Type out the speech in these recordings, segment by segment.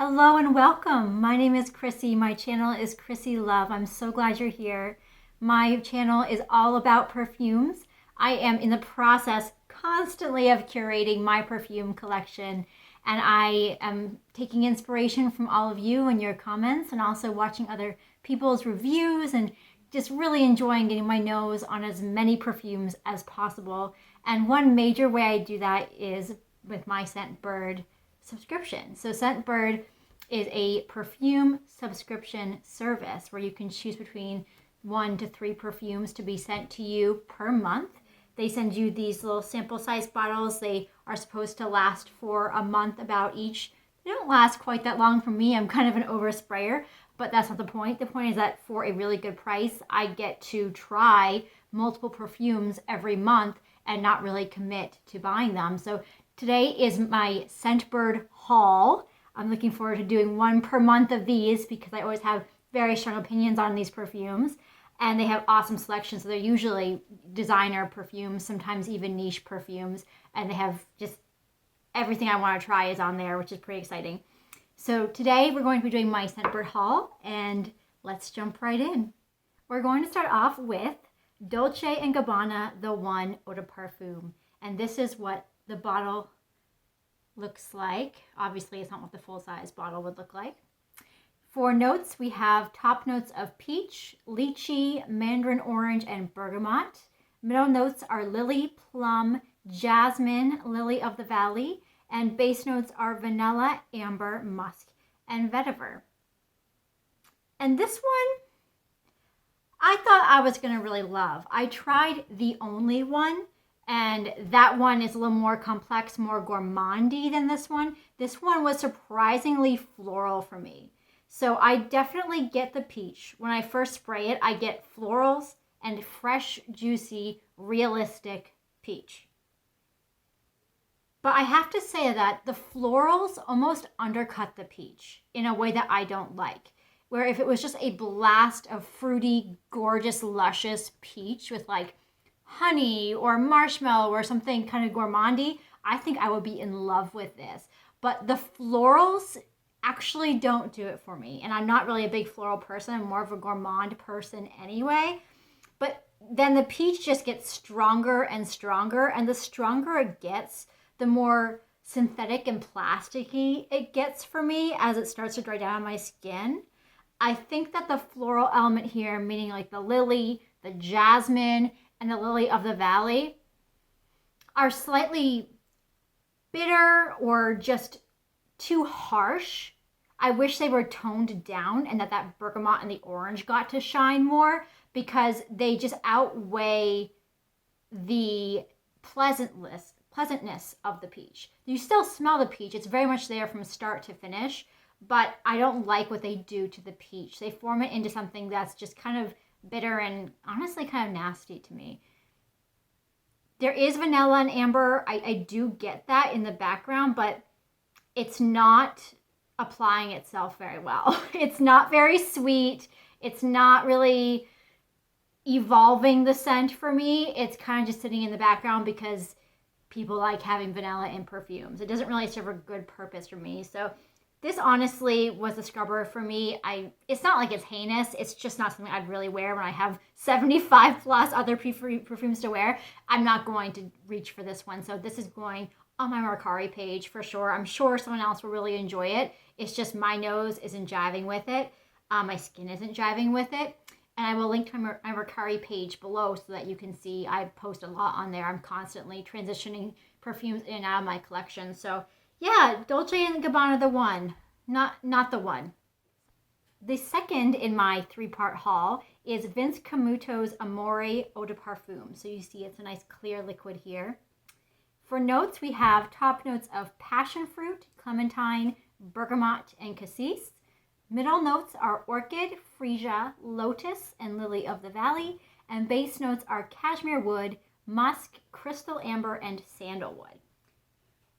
Hello and welcome. My name is Chrissy. My channel is Chrissy Love. I'm so glad you're here. My channel is all about perfumes. I am in the process constantly of curating my perfume collection, and I am taking inspiration from all of you and your comments, and also watching other people's reviews and just really enjoying getting my nose on as many perfumes as possible. And one major way I do that is with my SCENTBIRD subscription. So SCENTBIRD is a perfume subscription service where you can choose between 1 to 3 perfumes to be sent to you per month. They send you these little sample size bottles. They are supposed to last for a month about each. They don't last quite that long for me. I'm kind of an oversprayer, but that's not the point. The point is that for a really good price, I get to try multiple perfumes every month and not really commit to buying them. So today is my SCENTBIRD haul. I'm looking forward to doing one per month of these because I always have very strong opinions on these perfumes, and they have awesome selections. So they're usually designer perfumes, sometimes even niche perfumes, and they have just everything I want to try is on there, which is pretty exciting. So today we're going to be doing my SCENTBIRD haul, and let's jump right in. We're going to start off with Dolce & Gabbana The One Eau de Parfum, and this is what the bottle looks like. Obviously, it's not what the full-size bottle would look like. For notes, we have top notes of peach, lychee, mandarin orange, and bergamot. Middle notes are lily, plum, jasmine, lily of the valley, and base notes are vanilla, amber, musk, and vetiver. And this one, I thought I was going to really love. I tried the only one, and that one is a little more complex, more gourmandy than this one. This one was surprisingly floral for me. So I definitely get the peach. When I first spray it, I get florals and fresh, juicy, realistic peach. But I have to say that the florals almost undercut the peach in a way that I don't like. Where if it was just a blast of fruity, gorgeous, luscious peach with like honey or marshmallow or something kind of gourmandy, I think I would be in love with this. But the florals actually don't do it for me. And I'm not really a big floral person. I'm more of a gourmand person anyway. But then the peach just gets stronger and stronger. And the stronger it gets, the more synthetic and plasticky it gets for me as it starts to dry down on my skin. I think that the floral element here, meaning like the lily, the jasmine, and the lily of the valley, are slightly bitter or just too harsh. I wish they were toned down and that bergamot and the orange got to shine more, because they just outweigh the pleasantness of the peach. You still smell the peach. It's very much there from start to finish, but I don't like what they do to the peach. They form it into something that's just kind of bitter and honestly kind of nasty to me. There is vanilla and amber. I do get that in the background, but it's not applying itself very well. It's not very sweet. It's not really evolving the scent for me. It's kind of just sitting in the background because people like having vanilla in perfumes. It doesn't really serve a good purpose for me. So this honestly was a scrubber for me. It's not like it's heinous. It's just not something I'd really wear when I have 75 plus other perfumes to wear. I'm not going to reach for this one. So this is going on my Mercari page for sure. I'm sure someone else will really enjoy it. It's just my nose isn't jiving with it. My skin isn't jiving with it. And I will link to my Mercari page below so that you can see. I post a lot on there. I'm constantly transitioning perfumes in and out of my collection. So yeah, Dolce & Gabbana The One, not the one. The second in my 3-part haul is Vince Camuto's Amore Eau de Parfum. So you see it's a nice clear liquid here. For notes, we have top notes of passion fruit, clementine, bergamot, and cassis. Middle notes are orchid, freesia, lotus, and lily of the valley. And base notes are cashmere wood, musk, crystal amber, and sandalwood.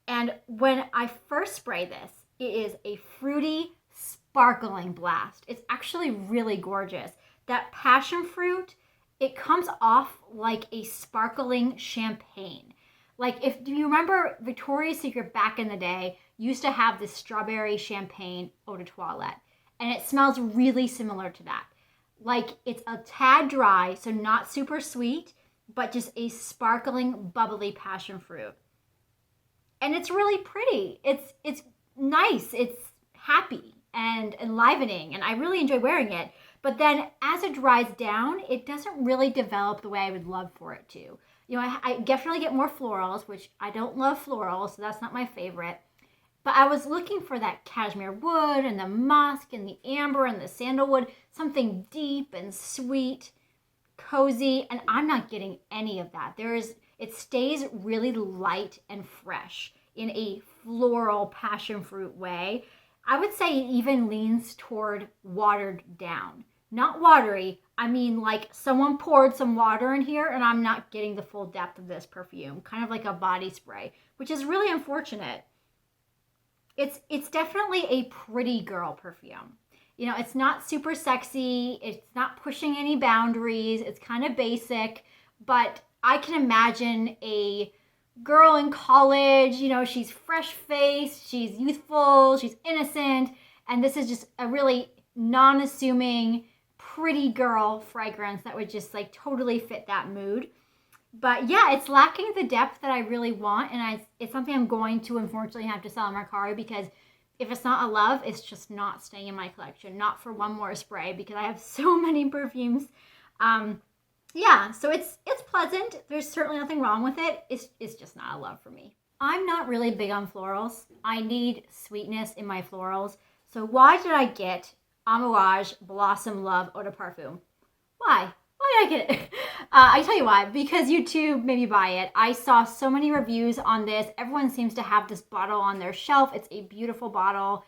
And when I first spray this, it is a fruity, sparkling blast. It's actually really gorgeous. That passion fruit, it comes off like a sparkling champagne. Like, do you remember Victoria's Secret back in the day, used to have this strawberry champagne eau de toilette. And it smells really similar to that. Like it's a tad dry, so not super sweet, but just a sparkling, bubbly passion fruit. And it's really pretty. It's nice. It's happy and enlivening, and I really enjoy wearing it. But then as it dries down, it doesn't really develop the way I would love for it to. You know, I definitely get more florals, which I don't love florals, so that's not my favorite. But I was looking for that cashmere wood and the musk and the amber and the sandalwood, something deep and sweet, cozy, and I'm not getting any of that. It stays really light and fresh in a floral passion fruit way. I would say it even leans toward watered down. Not watery, I mean like someone poured some water in here and I'm not getting the full depth of this perfume, kind of like a body spray, which is really unfortunate. It's definitely a pretty girl perfume. You know, it's not super sexy. It's not pushing any boundaries. It's kind of basic, but I can imagine a girl in college, you know, she's fresh-faced, she's youthful, she's innocent, and this is just a really non-assuming, pretty girl fragrance that would just like totally fit that mood. But yeah, it's lacking the depth that I really want, and it's something I'm going to unfortunately have to sell in Mercari, because if it's not a love, it's just not staying in my collection. Not for one more spray, because I have so many perfumes. Yeah, so it's pleasant. There's certainly nothing wrong with it. It's just not a love for me. I'm not really big on florals. I need sweetness in my florals. So why did I get Amouage Blossom Love Eau de Parfum? Why? Why did I get it? I tell you why. Because YouTube made me buy it. I saw so many reviews on this. Everyone seems to have this bottle on their shelf. It's a beautiful bottle.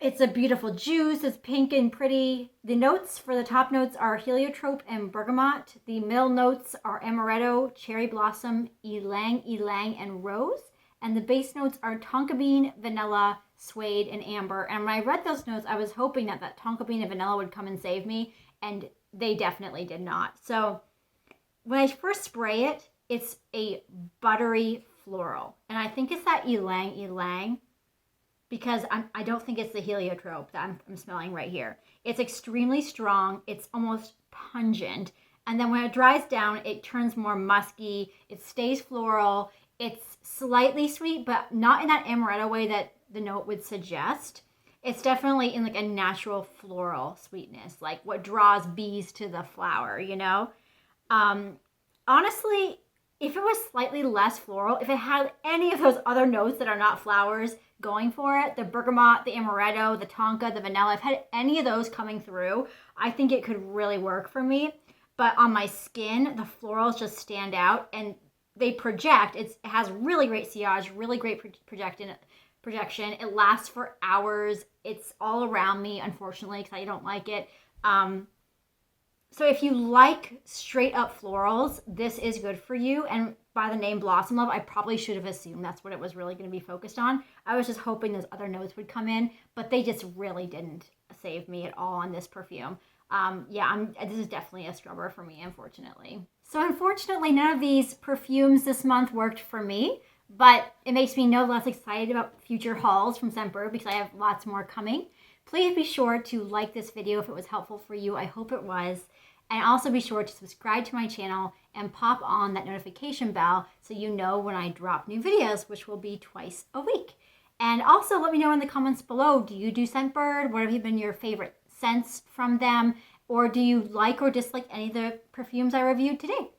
It's a beautiful juice. It's pink and pretty. The notes for the top notes are heliotrope and bergamot. The middle notes are amaretto, cherry blossom, ylang, and rose. And the base notes are tonka bean, vanilla, suede, and amber. And when I read those notes, I was hoping that tonka bean and vanilla would come and save me. And they definitely did not. So when I first spray it, it's a buttery floral. And I think it's that ylang, because I don't think it's the heliotrope that I'm smelling right here. It's extremely strong. It's almost pungent. And then when it dries down, it turns more musky. It stays floral. It's slightly sweet, but not in that amaretto way that the note would suggest. It's definitely in like a natural floral sweetness, like what draws bees to the flower, you know? Honestly, if it was slightly less floral, if it had any of those other notes that are not flowers going for it, the bergamot, the amaretto, the tonka, the vanilla, if it had any of those coming through, I think it could really work for me. But on my skin, the florals just stand out and they project. It has really great sillage, really great projection. It lasts for hours. It's all around me, unfortunately, because I don't like it. So if you like straight up florals, this is good for you. And by the name Blossom Love, I probably should have assumed that's what it was really going to be focused on. I was just hoping those other notes would come in, but they just really didn't save me at all on this perfume. This is definitely a scrubber for me, unfortunately. So unfortunately, none of these perfumes this month worked for me. But it makes me no less excited about future hauls from SCENTBIRD, because I have lots more coming. Please be sure to like this video if it was helpful for you. I hope it was. And also be sure to subscribe to my channel and pop on that notification bell so you know when I drop new videos, which will be twice a week. And also let me know in the comments below, do you do SCENTBIRD? What have been your favorite scents from them? Or do you like or dislike any of the perfumes I reviewed today?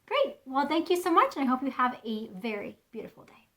Great. Well, thank you so much, and I hope you have a very beautiful day.